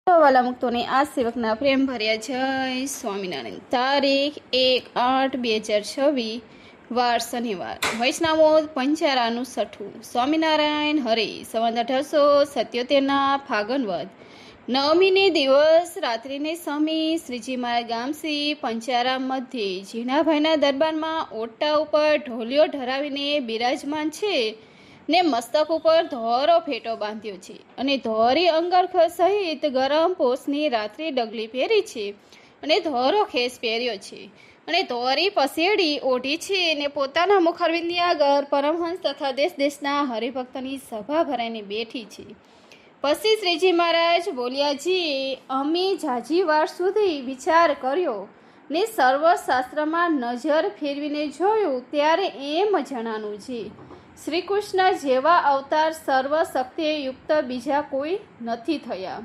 વાલા મુક્તોને આ સેવકના પ્રેમ ભર્યા જય સ્વામિનારાયણ. તારીખ 1/8/2026, વાર શનિવાર. વૈષ્ણવો પંચારાનું છઠ્ઠું. સ્વામિનારાયણ હરે સંવત 1877 ફાગણવદ નવમીને દિવસ રાત્રિને સમી શ્રીજી મહારાજ ગામસી પંચારામ મધ્યે ઝીણાભાઈના દરબારમાં ઓટા ઉપર ઢોલિયો ઢરાવીને બિરાજમાન છે ને મસ્તક ઉપર ધોરો ફેટો બાંધ્યો છે અને ધોરી અંગરખ સહિત ગરમ પોસની રાત્રિ ડગલી પહેરી છે અને ધોરો ખેસ પહેર્યો છે અને ધોરી પસેડી ઓઢી છે અને પોતાના મુખારવિંદની આગળ પરમહંસ તથા દેશ દેશના હરિભક્તની સભા ભરાઈને બેઠી છે. પછી શ્રીજી મહારાજ બોલ્યાજી, અમે ઝાઝી વાર સુધી વિચાર કર્યો ને સર્વશાસ્ત્રમાં નજર ફેરવીને જોયું ત્યારે એમ જણાનું છે, શ્રી કૃષ્ણ જેવા અવતાર સર્વ શક્તિયુક્ત બીજા કોઈ નથી થયા.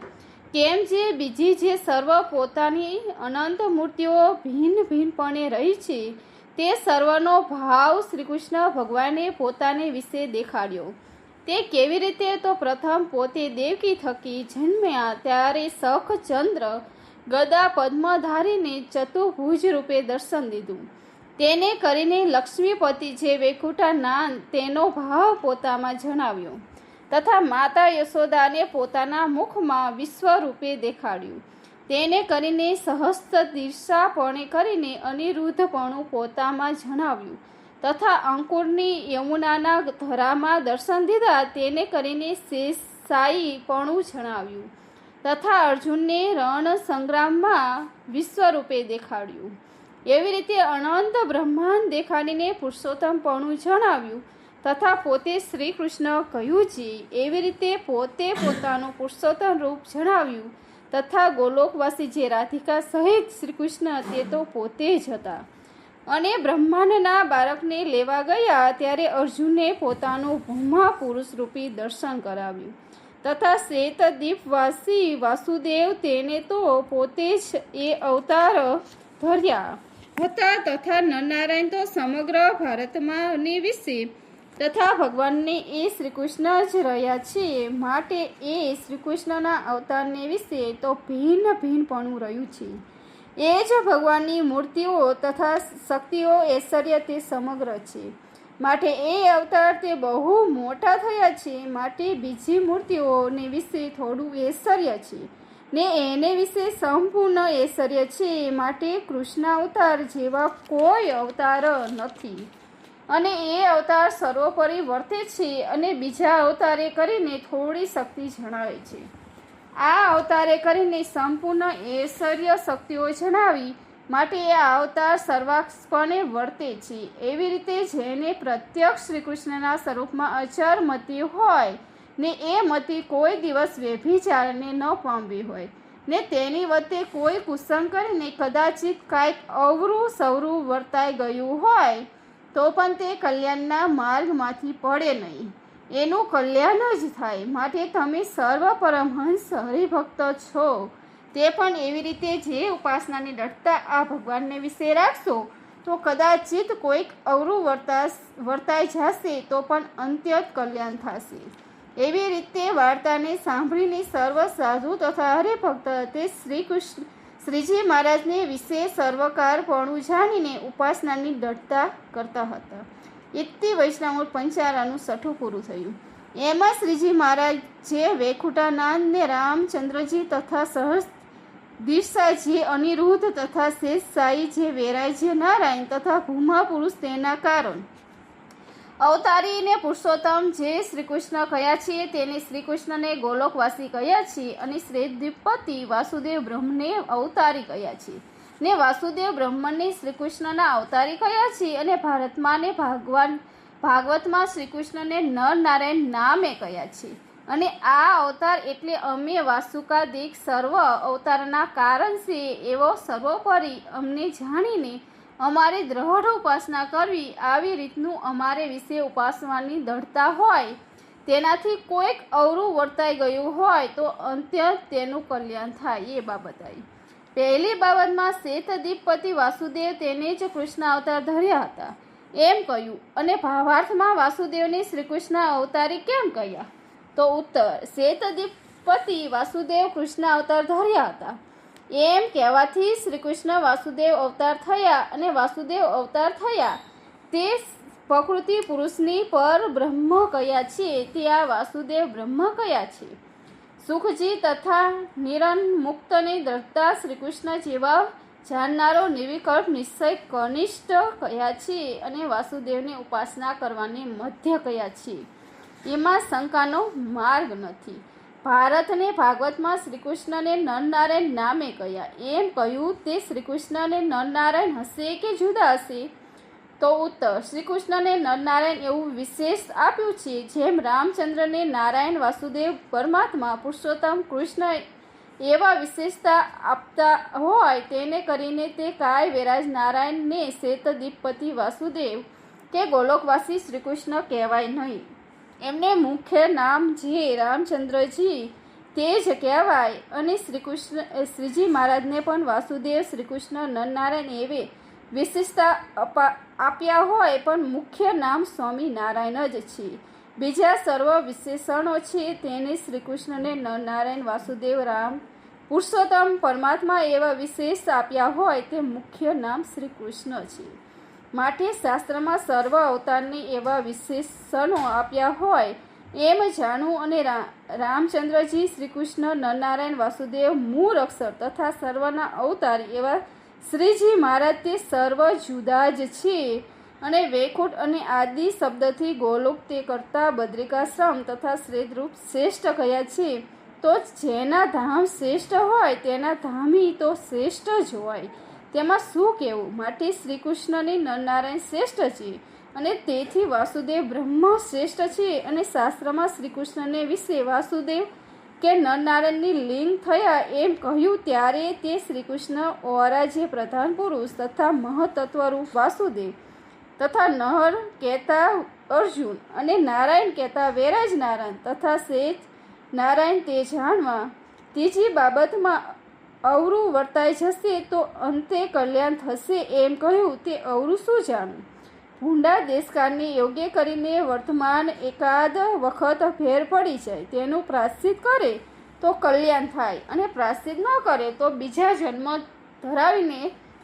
કેમ જે બીજી જે સર્વ પોતાની અનંત મૂર્તિઓ ભિન્ન ભિન્નપણે રહી છે તે સર્વનો ભાવ શ્રી કૃષ્ણ ભગવાને પોતાને વિશે દેખાડ્યો. તે કેવી રીતે? તો પ્રથમ પોતે દેવકી થકી જન્મ્યા ત્યારે સખ ચંદ્ર ગદા પદ્મ ધારીને ચતુર્ભુજ રૂપે દર્શન દીધું. તેને કરીને લક્ષ્મીપતિ જે વૈકુંઠા નાન તેનો ભાવ પોતામાં જણાવ્યો તથા માતા યશોદાને પોતાના મુખમાં વિશ્વ રૂપે દેખાડ્યું. તેને કરીને સહસ્ત્ર દિશાપણે કરીને અનિરુદ્ધપણું પોતામાં જણાવ્યું તથા અંકુરની યમુનાના ધરામાં દર્શન દીધા. તેને કરીને શેષશાયીપણું જણાવ્યું તથા અર્જુનને રણ સંગ્રામમાં વિશ્વરૂપે દેખાડ્યું. એવી રીતે અનંત બ્રહ્માંડ દેખાડીને પુરુષોત્તમપણું જણાવ્યું તથા પોતે શ્રી કૃષ્ણ કહ્યું છે એવી રીતે પોતે પોતાનું પુરુષોત્તમ રૂપ જણાવ્યું તથા ગોલોકવાસી જે રાધિકા સહિત શ્રી કૃષ્ણ તે તો પોતે જ હતા. અને બ્રહ્માંડના બાળકને લેવા ગયા ત્યારે અર્જુને પોતાનું ભૂમા પુરુષ રૂપી દર્શન કરાવ્યું તથા શ્વેતદીપવાસી વાસુદેવ તેને તો પોતે જ એ અવતાર ધર્યા હતા તથા નરનારાયણ તો સમગ્ર ભારતમાં ને વિશે તથા ભગવાનને એ શ્રી કૃષ્ણ જ રહ્યા છે. માટે એ શ્રી કૃષ્ણના અવતારને વિશે તો ભિન્ન ભિન્નપણું રહ્યું છે. એ જ ભગવાનની મૂર્તિઓ તથા શક્તિઓ ઐશ્વર્ય તે સમગ્ર છે. માટે એ અવતાર તે બહુ મોટા થયા છે. માટે બીજી મૂર્તિઓને વિશે થોડું ઐશ્વર્ય છે ને એને વિશે સંપૂર્ણ ઐશ્વર્ય છે. માટે કૃષ્ણ અવતાર જેવા કોઈ અવતાર નથી અને એ અવતાર સર્વોપરી વર્તે છે અને બીજા અવતારે કરીને થોડી શક્તિ જણાવે છે. આ અવતારે કરીને સંપૂર્ણ ઐશ્વર્ય શક્તિઓ જણાવી માટે એ અવતાર સર્વાક્ષપણે વર્તે છે. એવી રીતે જેને પ્રત્યક્ષ શ્રી કૃષ્ણના સ્વરૂપમાં અચર મતિ હોય ને એ મતિ કોઈ દિવસ વ્યભિચારને ન પામવી હોય ને તેની વચ્ચે કોઈ કુસંગ કરીને કદાચિત કાંઈક અવરું સવરું વર્તાઈ ગયું હોય તો પણ તે કલ્યાણના માર્ગમાંથી પડે નહીં, એનું કલ્યાણ જ થાય. માટે તમે સર્વ પરમહંસ હરિભક્ત છો તે પણ એવી રીતે જે ઉપાસનાની દ્રઢતા આ ભગવાનને વિશે રાખશો તો કદાચિત કોઈક અવરું વર્તાઈ જશે તો પણ અંત્યત કલ્યાણ થશે. એવી રીતે વાર્તાને સાંભળીને સર્વ સાધુ તથા હરિભક્ત તે શ્રીજી મહારાજને વિશે સર્વકારપણું જાણીને ઉપાસનાની દ્રઢતા કરતા હતા. ઇતિ વૈષ્ણવ પંચારાનું છઠ્ઠું પૂરું થયું. એમાં શ્રીજી મહારાજ જે વૈકુંઠાનંદ ને રામચંદ્રજી તથા સહસ્ર દિશાજી અનિરુદ્ધ તથા શેષશાયી જે વેરાય નારાયણ તથા ભૂમા પુરુષ તેના કારણ અવતારીને પુરુષોત્તમ જે શ્રી કૃષ્ણ કહ્યા છે તેને શ્રી કૃષ્ણને ગોલોકવાસી કહ્યા છે અને શ્વેતદીપપતિ વાસુદેવ બ્રહ્મને અવતારી કહ્યા છે ને વાસુદેવ બ્રહ્મને શ્રી કૃષ્ણના અવતારી કહ્યા છે અને ભારતમાં ને ભાગવતમાં શ્રી કૃષ્ણને નર નારાયણ નામે કહ્યા છે. અને આ અવતાર એટલે અમે વાસુકાદિક સર્વ અવતારના કારણ છે એવો સર્વોપરી અમને જાણીને અમારે દ્રઢ ઉપાસના કરવી આવી રીતનું અમારે વિશે ઉપાસનાની દ્રઢતા હોય તેનાથી કોઈક અવરું વર્તાઈ ગયું હોય તો અંત્ય તેનું કલ્યાણ થાય એ બાબત આવી. પહેલી બાબતમાં શ્વેતદીપપતિ વાસુદેવ તેને જ કૃષ્ણ અવતાર ધર્યા હતા એમ કહ્યું અને ભાવાર્થમાં વાસુદેવને શ્રી કૃષ્ણ અવતારી કેમ કહ્યા? તો ઉત્તર, શ્વેતદીપ પતિ વાસુદેવ કૃષ્ણ અવતાર ધાર્યા હતા. એમ કહેવાથી શ્રી કૃષ્ણ વાસુદેવ અવતાર થયા અને વાસુદેવ અવતાર થયા તે પ્રકૃતિ પુરુષની પર બ્રહ્મ કયા છે તે આ વાસુદેવ બ્રહ્મ કયા છે. સુખજી તથા નિરન મુક્તને દ્રઢતા શ્રી કૃષ્ણ જેવા જાણનારો નિર્વિકલ્પ નિશ્ચય કનિષ્ઠ કયા છે અને વાસુદેવની ઉપાસના કરવાને મધ્ય કયા છે એમાં શંકાનો માર્ગ નથી. ભારત અને ભાગવતમાં શ્રીકૃષ્ણને નરનારાયણ નામે કયા એમ કહ્યું તે શ્રીકૃષ્ણને નરનારાયણ હશે કે જુદા હશે? તો ઉત્તર, શ્રીકૃષ્ણને નરનારાયણ એવું વિશેષ આપ્યું છે જેમ રામચંદ્રને નારાયણ વાસુદેવ પરમાત્મા પુરુષોત્તમ કૃષ્ણ એવા વિશેષતા આપતા હોય તેને કરીને તે કાય વેરાજ નારાયણને શ્વેતદીપપતિ વાસુદેવ કે ગોલોકવાસી શ્રીકૃષ્ણ કહેવાય નહીં. એમને મુખ્ય નામ જે રામચંદ્રજી તે જ કહેવાય અને શ્રીજી મહારાજને પણ વાસુદેવ શ્રીકૃષ્ણ નરનારાયણ એવે વિશેષતા આપ્યા હોય પણ મુખ્ય નામ સ્વામિનારાયણ જ છે. બીજા સર્વ વિશેષણો છે તેને શ્રીકૃષ્ણને નરનારાયણ વાસુદેવ રામ પુરુષોત્તમ પરમાત્મા એવા વિશેષ આપ્યા હોય તે મુખ્ય નામ શ્રીકૃષ્ણ છે. માટે શાસ્ત્રમાં સર્વ અવતારને એવા વિશેષણો આપ્યા હોય એમ જાણવું અને રામચંદ્રજી શ્રીકૃષ્ણ નરનારાયણ વાસુદેવ મૂળ અક્ષર તથા સર્વના અવતાર એવા શ્રીજી મહારાજ તે સર્વ જુદા જ છે અને વૈકુંઠ અને આદિ શબ્દથી ગોલોક તે કરતા બદ્રિકાશ્રમ તથા શ્રેષ્ઠરૂપ શ્રેષ્ઠ કયા છે. તો જેના ધામ શ્રેષ્ઠ હોય તેના ધામી તો શ્રેષ્ઠ જ હોય તેમાં શું કહેવું. માટે શ્રીકૃષ્ણને નરનારાયણ શ્રેષ્ઠ છે અને તેથી વાસુદેવ બ્રહ્મ શ્રેષ્ઠ છે અને શાસ્ત્રમાં શ્રીકૃષ્ણને વિશે વાસુદેવ કે નરનારાયણની લિંગ થયા એમ કહ્યું ત્યારે તે શ્રીકૃષ્ણ ઓરા જે પ્રધાન પુરુષ તથા મહતત્વરૂપ વાસુદેવ તથા નર કહેતા અર્જુન અને નારાયણ કહેતા વેરાજ નારાયણ તથા શેષ નારાયણ તે જાણવા. ત્રીજી બાબતમાં અવરું વર્તાઈ જશે તો અંતે કલ્યાણ થશે એમ કહ્યું તે અવરું શું જાણવું. ભૂંડા દેશકાળને યોગ્ય કરીને વર્તમાન એકાદ વખત ફેર પડી જાય તેનું પ્રાયશ્ચિત કરે તો કલ્યાણ થાય અને પ્રાયશ્ચિત ન કરે તો બીજા જન્મ ધરાવીને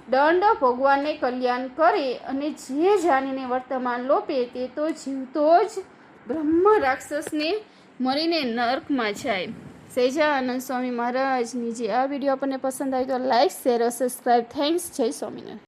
દંડ ભોગવાને કલ્યાણ કરે અને જે જાણીને વર્તમાન લોપે તે તો જીવતો જ બ્રહ્મ રાક્ષસને મરીને નર્કમાં જાય. સહેજાનંદ સ્વામી મહારાજની જે આ વિડીયો આપણને પસંદ આવી તો લાઈક શેર સબસ્ક્રાઈબ. થેન્ક્સ. જય સ્વામિનારાયણ.